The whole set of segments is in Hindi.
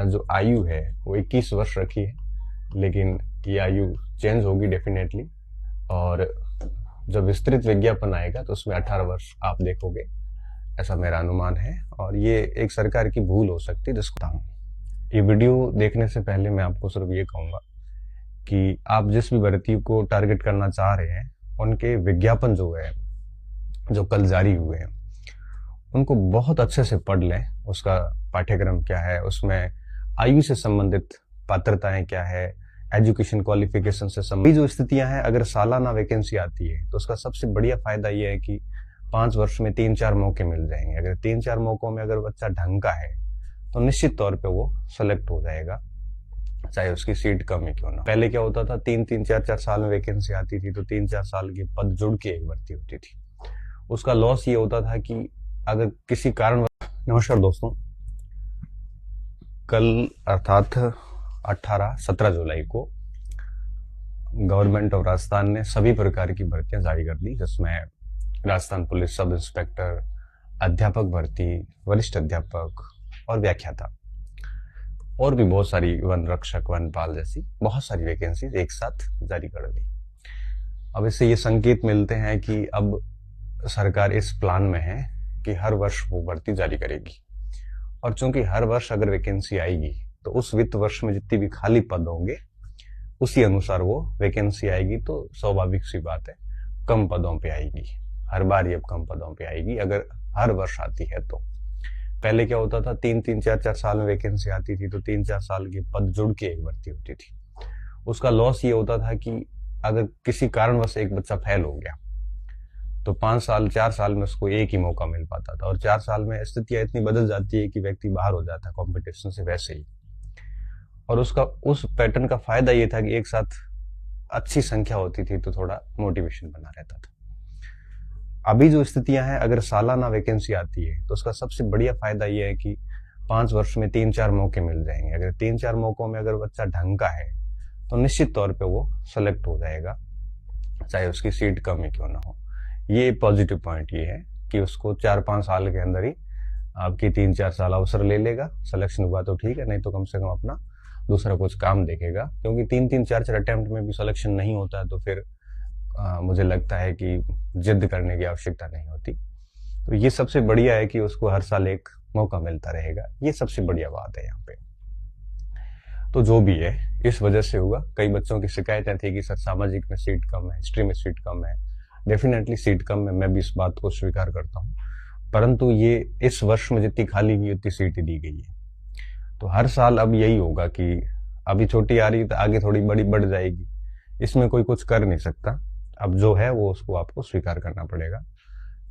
जो आयु है वो 21 वर्ष रखी है, लेकिन ये आयु चेंज होगी डेफिनेटली। और जब विस्तृत विज्ञापन आएगा तो उसमें 18 वर्ष आप देखोगे, ऐसा मेरा अनुमान है। और ये एक सरकार की भूल हो सकती है जिसको ये वीडियो देखने से पहले मैं आपको सिर्फ ये कहूँगा कि आप जिस भी भर्ती को टारगेट करना चाह रहे हैं उनके विज्ञापन जो है, जो कल जारी हुए हैं, उनको बहुत अच्छे से पढ़ लें। उसका पाठ्यक्रम क्या है, उसमें आयु से संबंधित पात्रताएं क्या है, एजुकेशन क्वालिफिकेशन से संबंधित जो स्थितियां हैं। अगर सालाना वैकेंसी आती है तो उसका सबसे बढ़िया फायदा यह है कि 5 वर्ष में 3-4 मौके मिल जाएंगे। अगर 3-4 मौकों में अगर बच्चा ढंग का है तो निश्चित तौर पे वो सेलेक्ट हो जाएगा, चाहे उसकी सीट कम ही क्यों ना। पहले क्या होता था, 3-3, 4-4 साल में वैकेंसी आती थी तो 3-4 साल के पद जुड़ के एक भर्ती होती थी। उसका लॉस ये होता था कि अगर किसी कारण। नमस्कार दोस्तों, कल अर्थात 17 जुलाई को गवर्नमेंट ऑफ राजस्थान ने सभी प्रकार की भर्तियां जारी कर दी, जिसमें राजस्थान पुलिस सब इंस्पेक्टर, अध्यापक भर्ती, वरिष्ठ अध्यापक और व्याख्याता, और भी बहुत सारी वन रक्षक, वनपाल जैसी बहुत सारी वैकेंसीज एक साथ जारी कर दी। अब इससे ये संकेत मिलते हैं कि अब सरकार इस प्लान में है कि हर वर्ष वो भर्ती जारी करेगी। और चूंकि हर वर्ष अगर वैकेंसी आएगी तो उस वित्त वर्ष में जितनी भी खाली पद होंगे उसी अनुसार वो वैकेंसी आएगी, तो स्वाभाविक सी बात है कम पदों पे आएगी। हर बार ये कम पदों पे आएगी अगर हर वर्ष आती है तो। पहले क्या होता था, 3-3, 4-4 साल में वैकेंसी आती थी तो 3-4 साल के पद जुड़ के एक भर्ती होती थी। उसका लॉस ये होता था कि अगर किसी कारणवश एक बच्चा फेल हो गया तो 4 साल में उसको एक ही मौका मिल पाता था, और 4 साल में स्थितियां इतनी बदल जाती है कि व्यक्ति बाहर हो जाता है कंपटीशन से वैसे ही। और उसका उस पैटर्न का फायदा ये था कि एक साथ अच्छी संख्या होती थी तो थोड़ा मोटिवेशन बना रहता था। अभी जो स्थितियां हैं, अगर सालाना वैकेंसी आती है तो उसका सबसे बढ़िया फायदा ये है कि 5 वर्ष में 3-4 मौके मिल जाएंगे। अगर 3-4 मौकों में अगर बच्चा ढंग का है तो निश्चित तौर पे वो सेलेक्ट हो जाएगा, चाहे उसकी सीट कम ही क्यों ना हो। ये पॉजिटिव पॉइंट ये है कि उसको 4-5 साल के अंदर ही आपकी 3-4 साल अवसर ले लेगा। सिलेक्शन हुआ तो ठीक है, नहीं तो कम से कम अपना दूसरा कुछ काम देखेगा, क्योंकि 3-3, 4-4 अटेम्प्ट में भी सिलेक्शन नहीं होता है तो फिर मुझे लगता है कि जिद करने की आवश्यकता नहीं होती। तो ये सबसे बढ़िया है कि उसको हर साल एक मौका मिलता रहेगा, ये सबसे बढ़िया बात है यहाँ पे। तो जो भी है इस वजह से होगा। कई बच्चों की शिकायतें थी कि सर सामाजिक में सीट कम है, हिस्ट्री में सीट कम है। डेफिनेटली सीट कम है, मैं भी इस बात को स्वीकार करता हूँ, परंतु ये इस वर्ष में जितनी खाली हुई उतनी सीटें दी गई है। तो हर साल अब यही होगा कि अभी छोटी आ रही तो आगे थोड़ी बड़ी बढ़ जाएगी, इसमें कोई कुछ कर नहीं सकता। अब जो है वो उसको आपको स्वीकार करना पड़ेगा।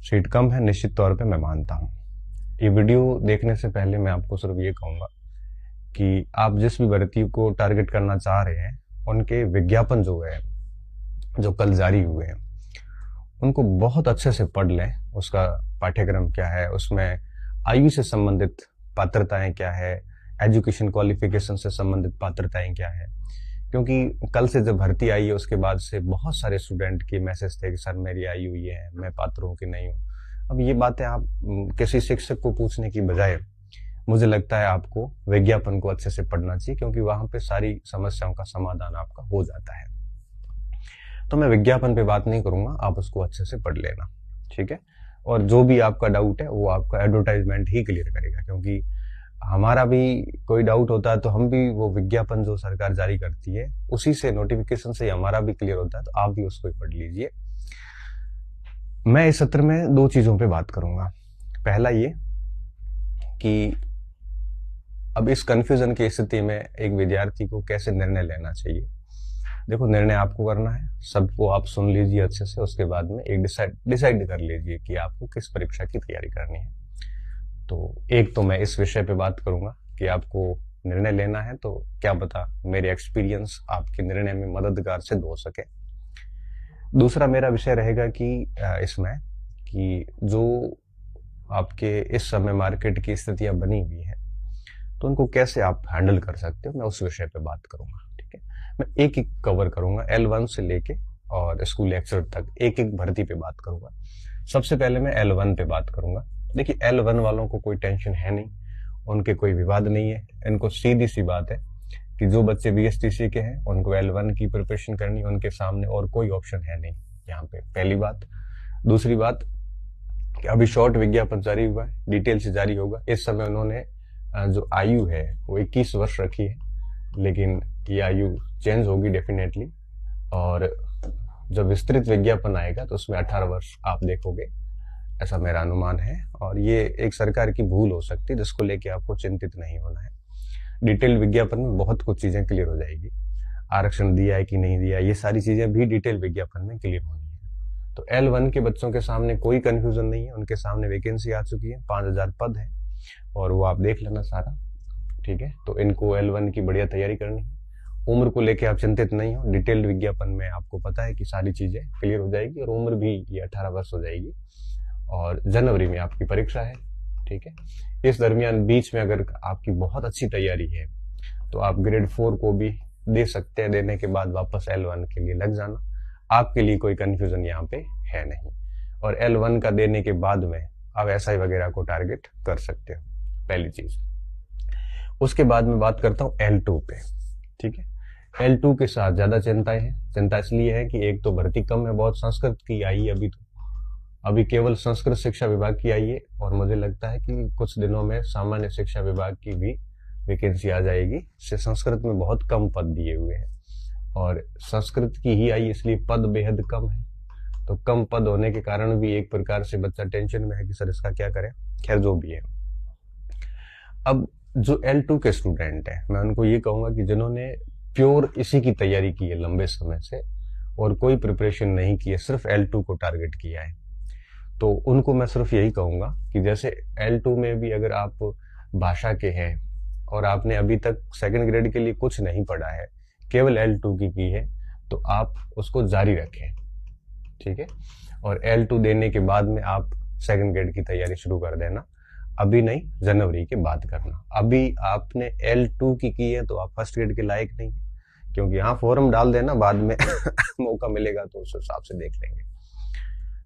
सीट कम है निश्चित तौर पे, मैं मानता हूँ। ये वीडियो देखने से पहले मैं आपको सिर्फ ये कहूँगा कि आप जिस भी भर्ती को टारगेट करना चाह रहे हैं उनके विज्ञापन जो है, जो कल जारी हुए हैं, उनको बहुत अच्छे से पढ़ लें। उसका पाठ्यक्रम क्या है, उसमें आयु से संबंधित पात्रताएं क्या है, एजुकेशन क्वालिफिकेशन से संबंधित पात्रताएं क्या है। क्योंकि कल से जब भर्ती आई है उसके बाद से बहुत सारे स्टूडेंट के मैसेज थे कि सर मेरी आयु ये है, मैं पात्र हूँ कि नहीं हूँ। अब ये बातें आप किसी शिक्षक को पूछने की बजाय मुझे लगता है आपको विज्ञापन को अच्छे से पढ़ना चाहिए, क्योंकि वहां पे सारी समस्याओं का समाधान आपका हो जाता है। तो मैं विज्ञापन पे बात नहीं करूंगा, आप उसको अच्छे से पढ़ लेना, ठीक है। और जो भी आपका डाउट है वो आपका एडवर्टाइजमेंट ही क्लियर करेगा, क्योंकि हमारा भी कोई डाउट होता है तो हम भी वो विज्ञापन जो सरकार जारी करती है उसी से, नोटिफिकेशन से हमारा भी क्लियर होता है, तो आप भी उसको ही पढ़ लीजिए। मैं इस सत्र में 2 चीजों पे बात करूंगा। पहला ये कि अब इस कंफ्यूजन की स्थिति में एक विद्यार्थी को कैसे निर्णय लेना चाहिए। देखो, निर्णय आपको करना है, सबको आप सुन लीजिए अच्छे से, उसके बाद में एक डिसाइड कर लीजिए कि आपको किस परीक्षा की तैयारी करनी है। तो एक तो मैं इस विषय पे बात करूंगा कि आपको निर्णय लेना है, तो क्या पता मेरे एक्सपीरियंस आपके निर्णय में मददगार सिद्ध हो सके। दूसरा मेरा विषय रहेगा कि इसमें कि जो आपके इस समय मार्केट की स्थितियां बनी हुई है तो उनको कैसे आप हैंडल कर सकते हो, मैं उस विषय पे बात करूंगा, ठीक है। मैं एक एक कवर करूंगा, L1 से लेके और स्कूल लेक्चर तक एक एक भर्ती पे बात करूंगा। सबसे पहले मैं L1 पे बात करूंगा। देखिए, L1 वालों को कोई टेंशन है नहीं, उनके कोई विवाद नहीं है, इनको सीधी सी बात है कि जो बच्चे बीएसटीसी के हैं उनको L1 की प्रिपरेशन करनी, उनके सामने और कोई ऑप्शन है नहीं यहाँ पे, पहली बात। दूसरी बात कि अभी शॉर्ट विज्ञापन जारी हुआ है, डिटेल से जारी होगा। इस समय उन्होंने जो आयु है वो 21 वर्ष रखी है, लेकिन ये आयु चेंज होगी डेफिनेटली, और जब विस्तृत विज्ञापन आएगा तो उसमें 18 वर्ष आप देखोगे, ऐसा मेरा अनुमान है। और ये एक सरकार की भूल हो सकती है जिसको लेके आपको चिंतित नहीं होना है। डिटेल विज्ञापन में बहुत कुछ चीजें क्लियर हो जाएगी, आरक्षण दिया है कि नहीं दिया, ये सारी चीजें भी डिटेल विज्ञापन में क्लियर होनी है। तो L1 के बच्चों के सामने कोई कंफ्यूजन नहीं है, उनके सामने वैकेंसी आ चुकी है, 5000 पद है, और वो आप देख लेना सारा, ठीक है। तो इनको L1 की बढ़िया तैयारी करनी है। उम्र को लेके आप चिंतित नहीं हो, डिटेल्ड विज्ञापन में आपको पता है कि सारी चीजें क्लियर हो जाएगी, और उम्र भी ये 18 वर्ष हो जाएगी, और जनवरी में आपकी परीक्षा है, ठीक है। इस दरमियान बीच में अगर आपकी बहुत अच्छी तैयारी है तो आप ग्रेड 4 को भी दे सकते हैं, देने के बाद वापस L1 के लिए लग जाना, आपके लिए कोई कंफ्यूजन यहाँ पे है नहीं। और L1 का देने के बाद में आप SI वगैरह को टारगेट कर सकते हो, पहली चीज। उसके बाद में बात करता हूँ L2 पे, ठीक है। L2 के साथ ज्यादा चिंताएं हैं। चिंता इसलिए है कि एक तो भर्ती कम है, बहुत संस्कृत की आई है अभी केवल संस्कृत शिक्षा विभाग की आई है, और मुझे लगता है कि कुछ दिनों में सामान्य शिक्षा विभाग की भी वैकेंसी आ जाएगी। इससे संस्कृत में बहुत कम पद दिए हुए हैं, और संस्कृत की ही आई इसलिए पद बेहद कम है। तो कम पद होने के कारण भी एक प्रकार से बच्चा टेंशन में है कि सर इसका क्या करें। खैर जो भी है, अब जो L2 के स्टूडेंट है, मैं उनको ये कहूंगा कि जिन्होंने प्योर इसी की तैयारी की है लंबे समय से और कोई प्रिपरेशन नहीं की है, सिर्फ L2 को टारगेट किया है, तो उनको मैं सिर्फ यही कहूंगा कि जैसे L2 में भी अगर आप भाषा के हैं और आपने अभी तक सेकंड ग्रेड के लिए कुछ नहीं पढ़ा है, केवल L2 की है, तो आप उसको जारी रखें, ठीक है। और L2 देने के बाद में आप सेकंड ग्रेड की तैयारी शुरू कर देना, अभी नहीं, जनवरी के बाद करना। अभी आपने L2 की है तो आप फर्स्ट ग्रेड के लायक नहीं, क्योंकि यहाँ फॉर्म डाल देना, बाद में मौका मिलेगा तो उस हिसाब से देख लेंगे।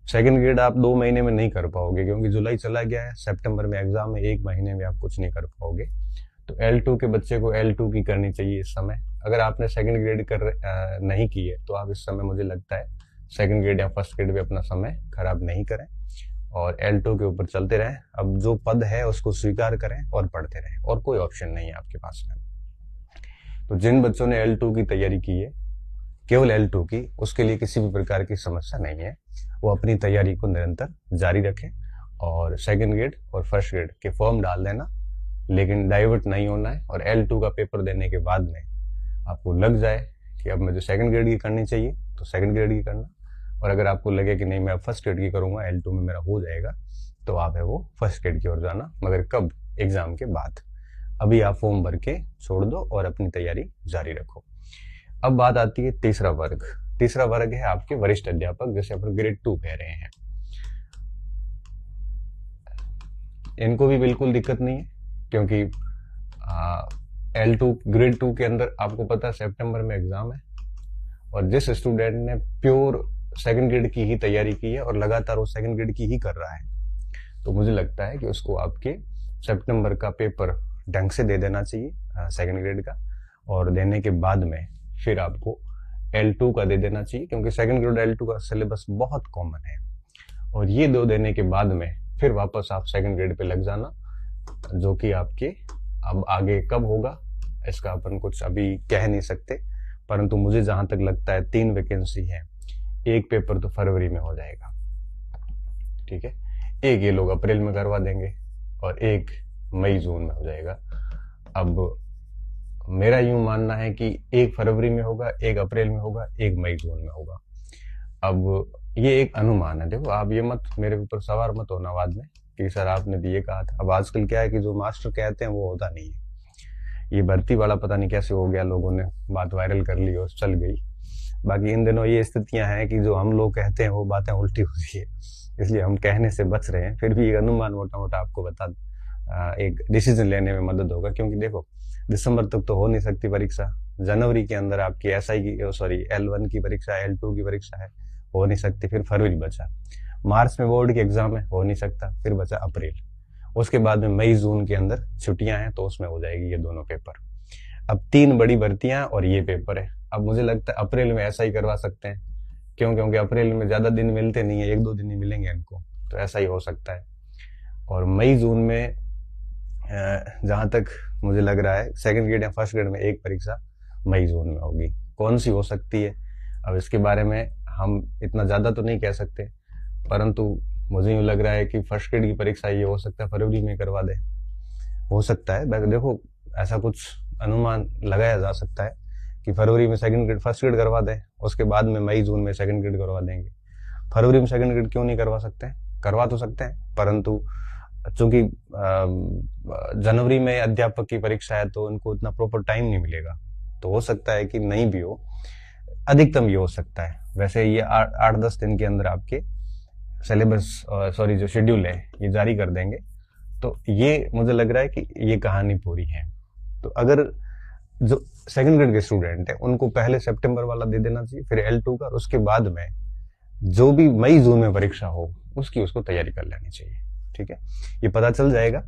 सेकंड ग्रेड आप 2 महीने में नहीं कर पाओगे, क्योंकि जुलाई चला गया है, सितंबर में एग्जाम है, 1 महीने में आप कुछ नहीं कर पाओगे। तो L2 के बच्चे को L2 की करनी चाहिए इस समय। अगर आपने सेकंड ग्रेड नहीं की है तो आप इस समय, मुझे लगता है, सेकंड ग्रेड या फर्स्ट ग्रेड में अपना समय खराब नहीं करें और L2 के ऊपर चलते रहें। अब जो पद है उसको स्वीकार करें और पढ़ते रहें, और कोई ऑप्शन नहीं है आपके पास में। तो जिन बच्चों ने L2 की तैयारी की है, केवल L2 की, उसके लिए किसी भी प्रकार की समस्या नहीं है, वो अपनी तैयारी को निरंतर जारी रखें और सेकंड ग्रेड और फर्स्ट ग्रेड के फॉर्म डाल देना, लेकिन डाइवर्ट नहीं होना है। और L2 का पेपर देने के बाद में आपको लग जाए कि अब मुझे सेकंड ग्रेड की करनी चाहिए तो सेकंड ग्रेड की करना, और अगर आपको लगे कि नहीं मैं फर्स्ट ग्रेड की करूंगा, L2 में मेरा हो जाएगा, तो आप है वो फर्स्ट ग्रेड की ओर जाना, मगर कब? एग्जाम के बाद। अभी आप फॉर्म भर के छोड़ दो और अपनी तैयारी जारी रखो। अब बात आती है तीसरा वर्ग। तीसरा वर्ग है आपके वरिष्ठ अध्यापक, जैसे अपन ग्रेड 2 कह रहे हैं। इनको भी बिल्कुल दिक्कत नहीं है, क्योंकि L2 ग्रेड 2 के अंदर आपको पता है सितंबर में एग्जाम है, और जिस स्टूडेंट ने प्योर सेकंड ग्रेड की ही तैयारी की है और लगातार वो सेकंड ग्रेड की ही कर रहा है, तो मुझे लगता है कि उसको आपके सितंबर का पेपर ढंग से दे देना चाहिए सेकंड ग्रेड का, और देने के बाद में फिर आपको L2 का दे देना चाहिए, क्योंकि सेकंड ग्रेड L2 का सिलेबस बहुत कॉमन है। और ये 2 देने के बाद में फिर वापस आप सेकंड ग्रेड पे लग जाना, जो कि आपके अब आगे कब होगा इसका अपन कुछ अभी कह नहीं सकते, परंतु मुझे जहां तक लगता है 3 वैकेंसी है, एक पेपर तो फरवरी में हो जाएगा, ठीक है, एक ये लोग अप्रैल में करवा देंगे और एक मई जून में हो जाएगा। अब मेरा यूं मानना है कि एक फरवरी में होगा, एक अप्रैल में होगा, एक मई जून में होगा। अब ये एक अनुमान है, देखो आप ये मत मेरे ऊपर सवार मत होना बाद में कि सर आपने भी ये कहा था। अब आजकल क्या है कि जो मास्टर कहते हैं वो होता नहीं है। ये भर्ती वाला पता नहीं कैसे हो गया, लोगों ने बात वायरल कर ली और चल गई। बाकी इन दिनों ये स्थितियां हैं कि जो हम लोग कहते हैं वो बातें उल्टी होती है, इसलिए हम कहने से बच रहे हैं। फिर भी एक अनुमान मोटा मोटा आपको बता, एक डिसीजन लेने में मदद होगा, क्योंकि देखो दिसंबर तक तो हो नहीं सकती परीक्षा, जनवरी के अंदर आपकी SI की L1 की परीक्षा, L2 की परीक्षा है, हो नहीं सकती। फिर फरवरी बचा, मार्च में बोर्ड की एग्जाम है, हो नहीं सकता। फिर बचा अप्रैल, उसके बाद में मई जून के अंदर छुट्टियां हैं, तो उसमें हो जाएगी ये दोनों पेपर। अब 3 बड़ी भर्तियां और ये पेपर है। अब मुझे लगता है अप्रैल में ऐसा ही करवा सकते हैं, क्योंकि अप्रैल में ज्यादा दिन मिलते नहीं है, 1-2 दिन ही मिलेंगे इनको, तो ऐसा ही हो सकता है। और मई जून में जहां तक मुझे लग रहा है सेकंड ग्रेड या फर्स्ट ग्रेड में एक परीक्षा मई जून में होगी। कौन सी हो सकती है, अब इसके बारे में हम इतना ज्यादा तो नहीं कह सकते, परंतु मुझे यूँ लग रहा है कि फर्स्ट ग्रेड की परीक्षा ये हो सकता है फरवरी में करवा दे, हो सकता है। देखो ऐसा कुछ अनुमान लगाया जा सकता है कि फरवरी में सेकंड ग्रेड फर्स्ट ग्रेड करवा दें, उसके बाद में मई जून में सेकंड ग्रेड करवा देंगे। फरवरी में सेकंड ग्रेड क्यों नहीं करवा सकते, करवा तो सकते हैं, परंतु चूंकि जनवरी में अध्यापक की परीक्षा है तो उनको इतना प्रॉपर टाइम नहीं मिलेगा, तो हो सकता है कि नहीं भी हो, अधिकतम ये हो सकता है। वैसे ये 8-10 दिन के अंदर आपके सिलेबस सॉरी जो शेड्यूल है ये जारी कर देंगे, तो ये मुझे लग रहा है कि ये कहानी पूरी है। तो अगर जो सेकंड ग्रेड के स्टूडेंट है उनको पहले सितंबर वाला दे देना चाहिए, फिर L2 का, उसके बाद में जो भी मई जून में परीक्षा हो उसकी उसको तैयारी कर लेनी चाहिए। ठीक है, ये पता चल जाएगा,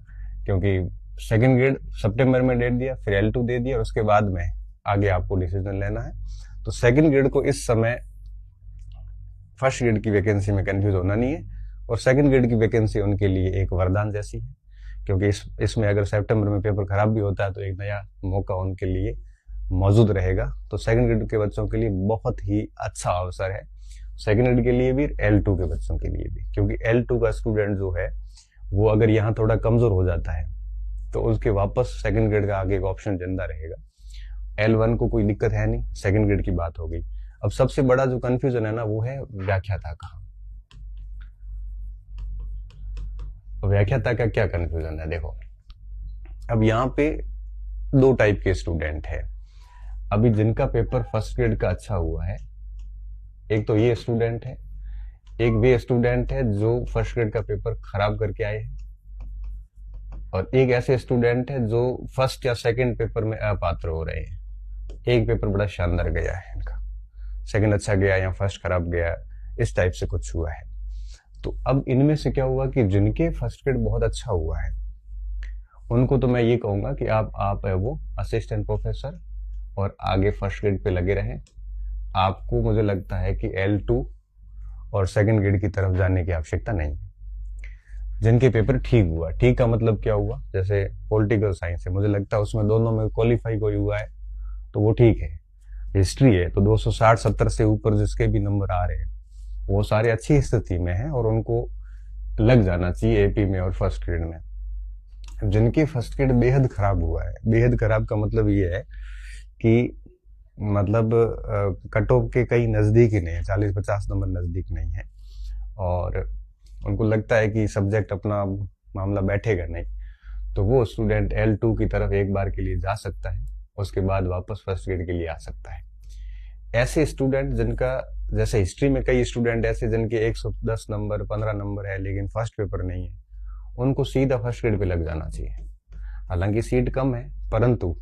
क्योंकि सेकंड ग्रेड सितंबर में डेट दिया, फिर L2 दे दिया और उसके बाद में आगे आपको डिसीजन लेना है। तो सेकंड ग्रेड को इस समय फर्स्ट ग्रेड की वैकेंसी में कंफ्यूज होना नहीं है, और सेकंड ग्रेड की वैकेंसी उनके लिए एक वरदान जैसी है, क्योंकि इसमें अगर सितंबर में पेपर खराब भी होता है तो एक नया मौका उनके लिए मौजूद रहेगा। तो सेकंड ग्रेड के बच्चों के लिए बहुत ही अच्छा अवसर है, सेकंड ग्रेड के लिए भी, L2 के बच्चों के लिए भी, क्योंकि L2 का स्टूडेंट जो है वो अगर यहाँ थोड़ा कमजोर हो जाता है तो उसके वापस सेकंड ग्रेड का आगे एक ऑप्शन जिंदा रहेगा। L1 को कोई दिक्कत है नहीं, सेकंड ग्रेड की बात हो गई। अब सबसे बड़ा जो कंफ्यूजन है ना वो है व्याख्याता का। व्याख्याता का क्या कंफ्यूजन है, देखो अब यहाँ पे 2 टाइप के स्टूडेंट है अभी जिनका पेपर फर्स्ट ग्रेड का अच्छा हुआ है। एक तो ये स्टूडेंट है, एक वे स्टूडेंट है जो फर्स्ट ग्रेड का पेपर खराब करके आए हैं, और एक ऐसे स्टूडेंट है जो फर्स्ट या सेकंड पेपर में अपात्र हो रहे हैं। एक पेपर बड़ा शानदार गया है इनका, सेकंड अच्छा गया या फर्स्ट खराब गया, इस टाइप से कुछ हुआ है। तो अब इनमें से क्या हुआ कि जिनके फर्स्ट ग्रेड बहुत अच्छा हुआ है उनको तो मैं ये कहूंगा कि आप है वो असिस्टेंट प्रोफेसर और आगे फर्स्ट ग्रेड पे लगे रहें। आपको मुझे लगता है कि L2 और सेकंड ग्रेड की तरफ जाने की आवश्यकता नहीं है। जिनके पेपर ठीक हुआ, ठीक का मतलब क्या हुआ, जैसे पॉलिटिकल साइंस है, मुझे लगता है उसमें दोनों में क्वालिफाई कोई हुआ है तो वो ठीक है। हिस्ट्री है तो 260-70 से ऊपर जिसके भी नंबर आ रहे हैं वो सारे अच्छी स्थिति में हैं और उनको लग जाना चाहिए AP में और फर्स्ट ग्रेड में। जिनके फर्स्ट ग्रेड बेहद खराब हुआ है, बेहद खराब का मतलब ये है कि मतलब कट ऑफ के कई नजदीक ही नहीं है, 40-50 नंबर नजदीक नहीं है, और उनको लगता है कि सब्जेक्ट अपना मामला बैठेगा नहीं, तो वो स्टूडेंट L2 की तरफ एक बार के लिए जा सकता है, उसके बाद वापस फर्स्ट ग्रेड के लिए आ सकता है। ऐसे स्टूडेंट जिनका, जैसे हिस्ट्री में कई स्टूडेंट ऐसे जिनके 110 नंबर 15 नंबर है लेकिन फर्स्ट पेपर नहीं है, उनको सीधा फर्स्ट ग्रेड पे लग जाना चाहिए। हालांकि सीट कम है परंतु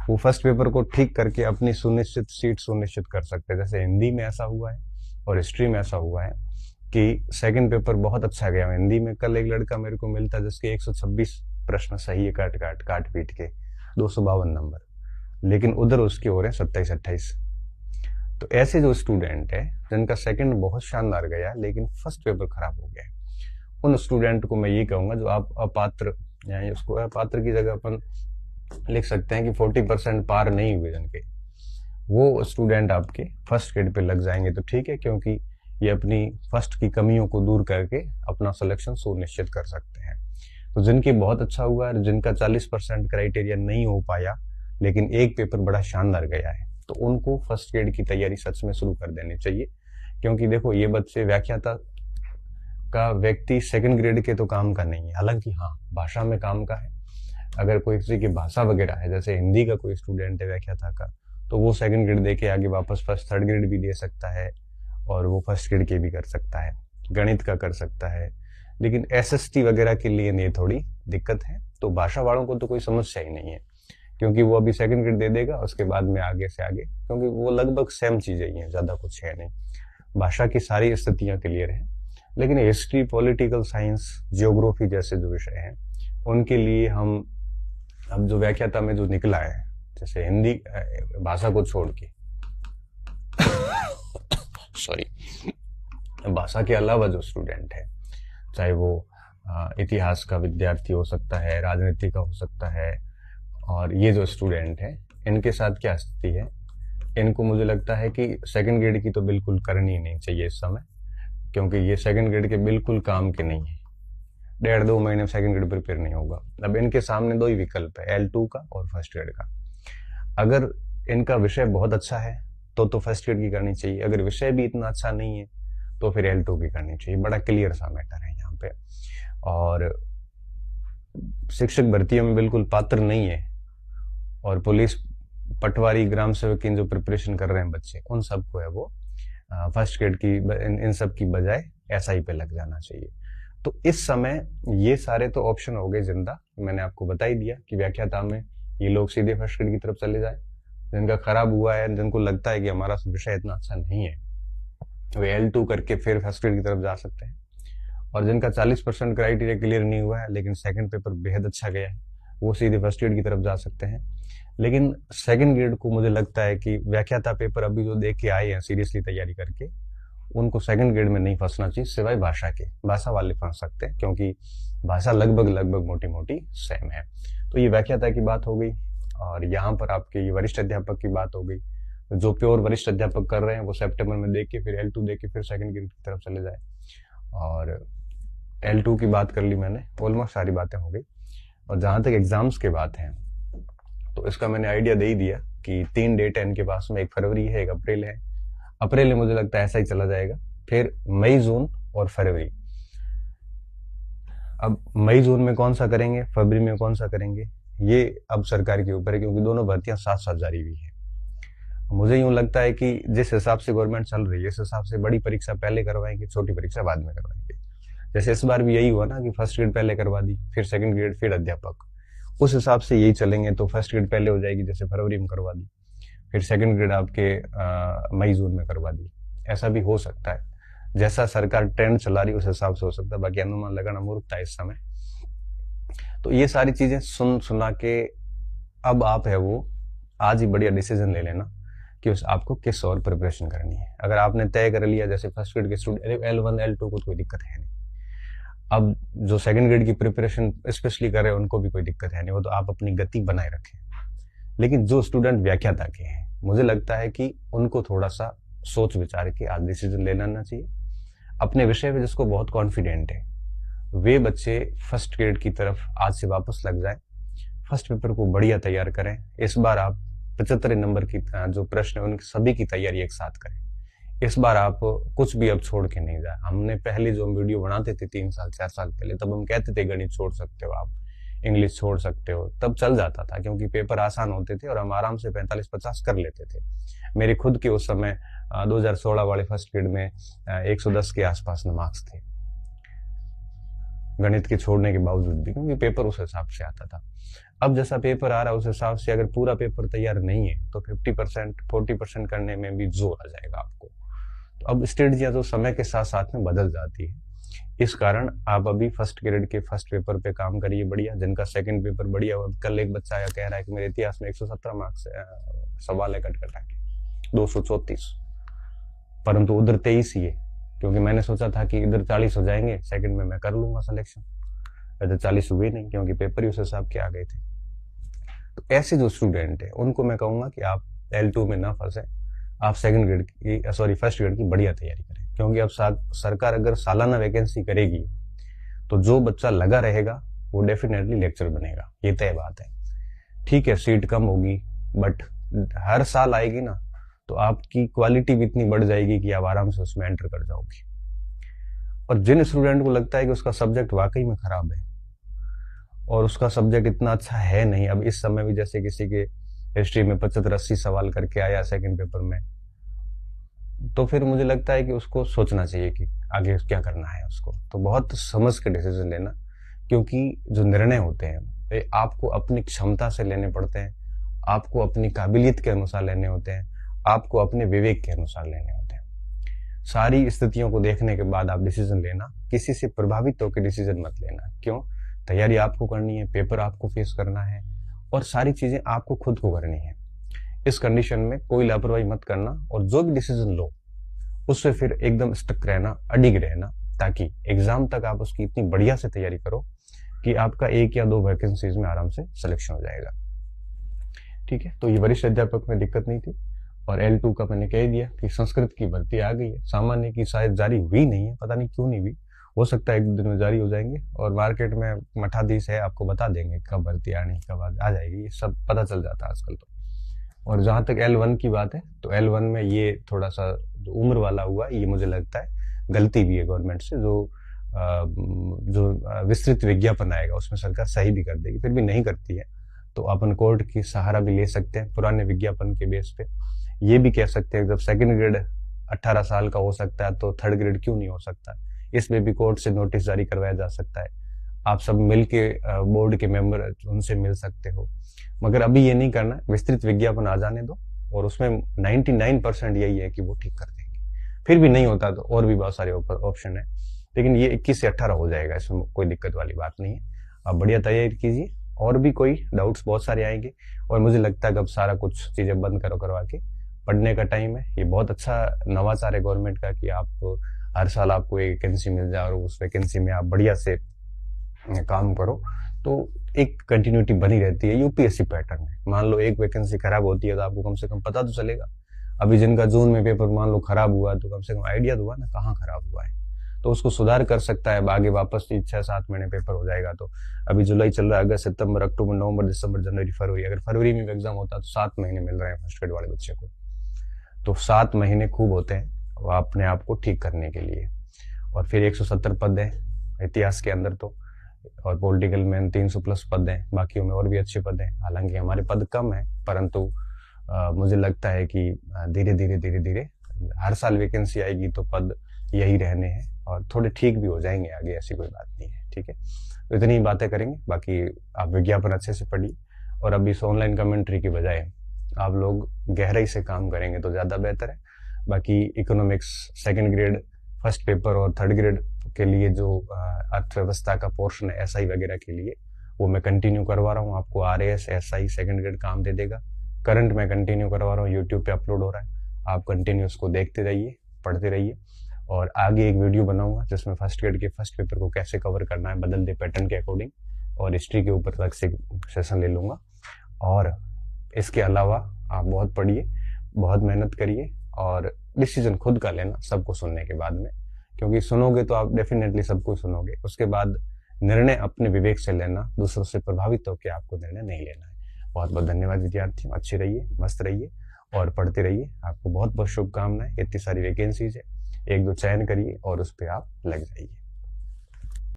वो फर्स्ट पेपर को ठीक करके अपनी सुनिश्चित सीट सुनिश्चित कर सकते हैं। जैसे हिंदी में ऐसा हुआ है और हिस्ट्री में ऐसा हुआ है कि सेकंड पेपर बहुत अच्छा गया हिंदी में। कल एक लड़का मेरे को मिलता जिसके 126 प्रश्न सही है काट पीट के, 252 नंबर, लेकिन उधर उसके हो रहे हैं 27-28। तो ऐसे जो स्टूडेंट है जिनका सेकंड बहुत शानदार गया लेकिन फर्स्ट पेपर खराब हो गया, उन स्टूडेंट को मैं ये कहूंगा जो आप अपात्र, यानी उसको अपात्र की जगह अपन लिख सकते हैं कि 40% पार नहीं हुए जिनके, वो स्टूडेंट आपके फर्स्ट ग्रेड पे लग जाएंगे तो ठीक है, क्योंकि ये अपनी फर्स्ट की कमियों को दूर करके अपना सिलेक्शन सुनिश्चित कर सकते हैं। तो जिनकी बहुत अच्छा हुआ है, जिनका 40% क्राइटेरिया नहीं हो पाया लेकिन एक पेपर बड़ा शानदार गया है, तो उनको फर्स्ट ग्रेड की तैयारी सच में शुरू कर देनी चाहिए। क्योंकि देखो ये बच्चे, व्याख्याता का व्यक्ति सेकंड ग्रेड के तो काम का नहीं है, हालांकि हाँ भाषा में काम का है। अगर कोई किसी की भाषा वगैरह है, जैसे हिंदी का कोई स्टूडेंट है व्याख्याता का, तो वो सेकंड ग्रेड दे के आगे वापस फर्स्ट थर्ड ग्रेड भी दे सकता है और वो फर्स्ट ग्रेड के भी कर सकता है, गणित का कर सकता है। लेकिन SST वगैरह के लिए नहीं, थोड़ी दिक्कत है। तो भाषा वालों को तो कोई समस्या ही नहीं है, क्योंकि वो अभी सेकंड ग्रेड दे देगा, उसके बाद में आगे से आगे, क्योंकि वो लगभग सेम चीजें ही हैं, ज्यादा कुछ है नहीं। भाषा की सारी स्थितियां क्लियर है, लेकिन हिस्ट्री, पॉलिटिकल साइंस, जियोग्राफी जैसे जो विषय हैं उनके लिए हम अब जो व्याख्याता में जो निकला है, जैसे हिंदी भाषा को छोड़ के सॉरी, भाषा के अलावा जो स्टूडेंट है, चाहे वो इतिहास का विद्यार्थी हो सकता है, राजनीति का हो सकता है, और ये जो स्टूडेंट है इनके साथ क्या स्थिति है, इनको मुझे लगता है कि सेकंड ग्रेड की तो बिल्कुल करनी ही नहीं चाहिए इस समय, क्योंकि ये सेकंड ग्रेड के बिल्कुल काम के नहीं है। 1.5-2 महीने में सेकंड ग्रेड प्रिपेयर नहीं होगा। अब इनके सामने दो ही विकल्प है, L2 का और फर्स्ट ग्रेड का। अगर इनका विषय बहुत अच्छा है तो फर्स्ट ग्रेड की करनी चाहिए, अगर विषय भी इतना अच्छा नहीं है तो फिर L2 की करनी चाहिए। बड़ा क्लियर सा मैटर है यहाँ पे। और शिक्षक भर्तियों में बिल्कुल पात्र नहीं है, और पुलिस, पटवारी, ग्राम सेवक की जो प्रिपरेशन कर रहे हैं बच्चे, उन सबको है वो फर्स्ट ग्रेड की इन सब की बजाय SI पे लग जाना चाहिए। तो इस समय ये सारे तो ऑप्शन हो गए जिंदा, मैंने आपको बता ही दिया कि व्याख्याता में ये लोग सीधे फर्स्ट ग्रेड की तरफ चले जाए। जिनका खराब हुआ है, जिनको लगता है कि हमारा विषय इतना अच्छा नहीं है, वे L2 करके फिर फर्स्ट ग्रेड की तरफ जा सकते हैं। और जिनका 40% क्राइटेरिया क्लियर नहीं हुआ है लेकिन सेकंड पेपर बेहद अच्छा गया है, वो सीधे फर्स्ट ग्रेड की तरफ जा सकते हैं। लेकिन सेकंड ग्रेड को मुझे लगता है कि व्याख्याता पेपर अभी जो देख के आए हैं सीरियसली तैयारी करके, उनको सेकंड ग्रेड में नहीं फंसना चाहिए, सिवाय भाषा के। भाषा वाले फंस सकते हैं क्योंकि भाषा लगभग मोटी मोटी सेम है। तो ये व्याख्याता की बात हो गई, और यहाँ पर आपके ये वरिष्ठ अध्यापक की बात हो गई। जो प्योर वरिष्ठ अध्यापक कर रहे हैं वो सितंबर में देख के फिर L2 देख के फिर सेकंड ग्रेड की तरफ चले जाए। और L2 की बात कर ली मैंने, ऑलमोस्ट सारी बातें हो गई। और जहां तक एग्जाम्स की बात है तो इसका मैंने आइडिया दे ही दिया कि 3 डेट है इनके पास में, 1 फरवरी है, 1 अप्रैल है। अप्रैल में मुझे लगता है ऐसा ही चला जाएगा, फिर मई, जून और फरवरी। अब मई जून में कौन सा करेंगे, फरवरी में कौन सा करेंगे, ये अब सरकार के ऊपर है, क्योंकि दोनों भर्तियां साथ साथ जारी हुई है। मुझे यूं लगता है कि जिस हिसाब से गवर्नमेंट चल रही है, इस हिसाब से बड़ी परीक्षा पहले करवाएंगे, छोटी परीक्षा बाद में करवाएंगे। जैसे इस बार भी यही हुआ ना कि फर्स्ट ग्रेड पहले करवा दी, फिर सेकंड ग्रेड, फिर अध्यापक। उस हिसाब से यही चलेंगे तो फर्स्ट ग्रेड पहले हो जाएगी, जैसे फरवरी में करवा दी, फिर सेकंड ग्रेड आपके मई जून में करवा दी। ऐसा भी हो सकता है, जैसा सरकार ट्रेंड चला रही है उस हिसाब से हो सकता है, बाकी अनुमान लगाना मूर्खता है इस समय। तो ये सारी चीजें सुना के अब आप है वो आज ही बढ़िया डिसीजन ले लेना कि आपको किस और प्रिपरेशन करनी है। अगर आपने तय कर लिया, जैसे फर्स्ट ग्रेड के स्टूडेंट L1 L2 को कोई दिक्कत है नहीं, अब जो सेकंड ग्रेड की प्रिपरेशन स्पेशली कर रहे हैं उनको भी कोई दिक्कत है नहीं, वो तो आप अपनी गति बनाए रखें। लेकिन जो स्टूडेंट व्याख्याता के हैं, मुझे लगता है कि उनको थोड़ा सा सोच विचार के आज डिसीजन ले लेना चाहिए। अपने विषय में जिसको बहुत कॉन्फिडेंट है, वे बच्चे फर्स्ट ग्रेड की तरफ आज से वापस लग जाए, फर्स्ट पेपर को बढ़िया तैयार करें। इस बार आप 75 नंबर की जो प्रश्न है उनकी सभी की तैयारी एक साथ करें। इस बार आप कुछ भी अब छोड़ के नहीं जाए। हमने पहले जो हम वीडियो बनाते थे 3 साल 4 साल पहले, तब हम कहते थे गणित छोड़ सकते हो आप, इंग्लिश छोड़ सकते हो, तब चल जाता था क्योंकि पेपर आसान होते थे और हम आराम से 45-50 कर लेते थे। मेरे खुद के उस समय 2016 वाले फर्स्ट ग्रेड में 110 के आसपास मार्क्स थे, गणित के छोड़ने के बावजूद भी, क्योंकि पेपर उस हिसाब से आता था। अब जैसा पेपर आ रहा है उस हिसाब से अगर पूरा पेपर तैयार नहीं है तो 50% 40% करने में भी जोर आ जाएगा आपको। तो अब स्ट्रेटजियां तो समय के साथ साथ में बदल जाती है। इस कारण आप अभी फर्स्ट ग्रेड के फर्स्ट पेपर पे काम करिए बढ़िया। जिनका सेकंड पेपर बढ़िया हुआ, कल एक बच्चा आया कह रहा है कि मेरे इतिहास में 117 मार्क्स सवाल है कट कटा के 234, परंतु उधर 23 ही है, क्योंकि मैंने सोचा था कि इधर 40 हो जाएंगे, सेकंड में मैं कर लूंगा सिलेक्शन, इधर 40 हुए नहीं क्योंकि पेपर ही उस हिसाब के आ गए थे। तो ऐसे जो स्टूडेंट है उनको मैं कहूंगा कि आप L2 में ना फंसे, आप सेकंड ग्रेड की फर्स्ट ग्रेड की बढ़िया तैयारी करें, क्योंकि अब सरकार अगर सालाना वैकेंसी करेगी तो जो बच्चा लगा रहेगा वो डेफिनेटली लेक्चर बनेगा, ये तय बात है। ठीक है, सीट कम होगी बट हर साल आएगी ना, तो आपकी क्वालिटी भी इतनी बढ़ जाएगी कि आप आराम से उसमें एंटर कर जाओगे। और जिन स्टूडेंट को लगता है कि उसका सब्जेक्ट वाकई में खराब है और उसका सब्जेक्ट इतना अच्छा है नहीं, अब इस समय भी जैसे किसी के हिस्ट्री में 75-80 सवाल करके आया सेकंड पेपर में, तो फिर मुझे लगता है कि उसको सोचना चाहिए कि आगे क्या करना है उसको। तो बहुत समझ के डिसीजन लेना, क्योंकि जो निर्णय होते हैं वे आपको अपनी क्षमता से लेने पड़ते हैं, आपको अपनी काबिलियत के अनुसार लेने होते हैं, आपको अपने विवेक के अनुसार लेने होते हैं। सारी स्थितियों को देखने के बाद आप डिसीजन लेना, किसी से प्रभावित होकर डिसीजन मत लेना। क्यों? तैयारी आपको करनी है, पेपर आपको फेस करना है और सारी चीजें आपको खुद को करनी है। इस कंडीशन में कोई लापरवाही मत करना और जो भी डिसीजन लो उससे फिर एकदम स्टक रहना, अडिग रहना, ताकि एग्जाम तक आप उसकी इतनी बढ़िया से तैयारी करो कि आपका 1 या 2 वैकेंसीज में आराम से सिलेक्शन हो जाएगा। ठीक है, तो ये वरिष्ठ अध्यापक में दिक्कत नहीं थी। और L2 का मैंने कह दिया कि संस्कृत की भर्ती आ गई है, सामान्य की शायद जारी हुई नहीं है, पता नहीं क्यों नहीं हुई, हो सकता है 1-2 दिन में जारी हो जाएंगे। और मार्केट में मठाधीश है, आपको बता देंगे कब भर्ती आनी, कब आ जाएगी, ये सब पता चल जाता है आजकल तो। और जहां तक L1 की बात है, तो L1 में ये थोड़ा सा जो उम्र वाला हुआ, ये मुझे लगता है गलती भी है गवर्नमेंट से। जो विस्तृत विज्ञापन आएगा उसमें सरकार सही भी कर देगी, फिर भी नहीं करती है तो अपन कोर्ट की सहारा भी ले सकते हैं पुराने विज्ञापन के बेस पे। ये भी कह सकते हैं जब सेकंड ग्रेड 18 साल का हो सकता है तो थर्ड ग्रेड क्यों नहीं हो सकता, इसमें भी कोर्ट से नोटिस जारी करवाया जा सकता है। आप सब मिल के बोर्ड के मेंबर उनसे मिल सकते हो, मगर अभी ये नहीं करना, विस्तृत विज्ञापन आ जाने दो। और उसमें 99% यही है कि वो ठीक कर देंगे, फिर भी नहीं होता तो और भी बहुत सारे ऑप्शन है, लेकिन ये 21 से 18 हो जाएगा, इसमें कोई दिक्कत वाली बात नहीं है। आप बढ़िया तैयारी कीजिए, और भी कोई डाउट्स बहुत सारे आएंगे। और मुझे लगता है कि अब सारा कुछ चीजें बंद करवा के पढ़ने का टाइम है। ये बहुत अच्छा नवाचार है गवर्नमेंट का कि आप हर साल आपको एक वैकेंसी मिल जाए और उस वैकेंसी में आप बढ़िया से काम करो, तो एक कंटिन्यूटी बनी रहती है। यूपीएससी पैटर्न है, मान लो एक वैकेंसी खराब होती है तो आपको कम से कम पता तो चलेगा। अभी जिनका जून में पेपर मान लो खराब हुआ तो कम से कम आइडिया तो हुआ ना कहाँ खराब हुआ है, तो उसको सुधार कर सकता है। आगे वापस 6-7 महीने पेपर हो जाएगा, तो अभी जुलाई चल रहा है, अगस्त, सितंबर, अक्टूबर, नवंबर, दिसंबर, जनवरी, फरवरी, अगर फरवरी में एग्जाम होता तो 7 महीने मिल रहे हैं फर्स्ट ग्रेड वाले बच्चे को, तो 7 महीने खूब होते हैं अपने आप को ठीक करने के लिए। और फिर 170 पद है इतिहास के अंदर तो, और पॉलिटिकल में 300 प्लस पद हैं, बाकी में और भी अच्छे पद हैं। हालांकि हमारे पद कम है, परंतु मुझे लगता है कि धीरे धीरे हर साल वैकेंसी आएगी तो पद यही रहने हैं और थोड़े ठीक भी हो जाएंगे आगे, ऐसी कोई बात नहीं है। ठीक है, तो इतनी ही बातें करेंगे, बाकी आप विज्ञापन अच्छे से पढ़िए। और अभी इस ऑनलाइन कमेंट्री की बजाय आप लोग गहराई से काम करेंगे तो ज्यादा बेहतर है। बाकी economics second grade first paper और थर्ड ग्रेड के लिए जो अर्थव्यवस्था का पोर्शन है SI वगैरह के लिए, वो मैं कंटिन्यू करवा रहा हूँ। आपको RAS SI सेकंड ग्रेड काम दे देगा। करंट मैं कंटिन्यू करवा रहा हूँ, यूट्यूब पे अपलोड हो रहा है, आप कंटिन्यू उसको देखते रहिए, पढ़ते रहिए। और आगे एक वीडियो बनाऊंगा जिसमें फर्स्ट ग्रेड के फर्स्ट पेपर को कैसे कवर करना है बदलते पैटर्न के अकॉर्डिंग, और हिस्ट्री के ऊपर अलग से सेशन ले लूंगा। और इसके अलावा आप बहुत पढ़िए, बहुत मेहनत करिए और डिसीजन खुद का लेना सबको सुनने के बाद में, क्योंकि सुनोगे तो आप डेफिनेटली सबको सुनोगे, उसके बाद निर्णय अपने विवेक से लेना, दूसरों से प्रभावित होकर आपको निर्णय नहीं लेना है। बहुत बहुत धन्यवाद विद्यार्थियों, अच्छे रहिए, मस्त रहिए और पढ़ते रहिए। आपको बहुत बहुत शुभकामनाएं। इतनी सारी वैकेंसीज है, 1-2 चयन करिए और उस पर आप लग जाइए।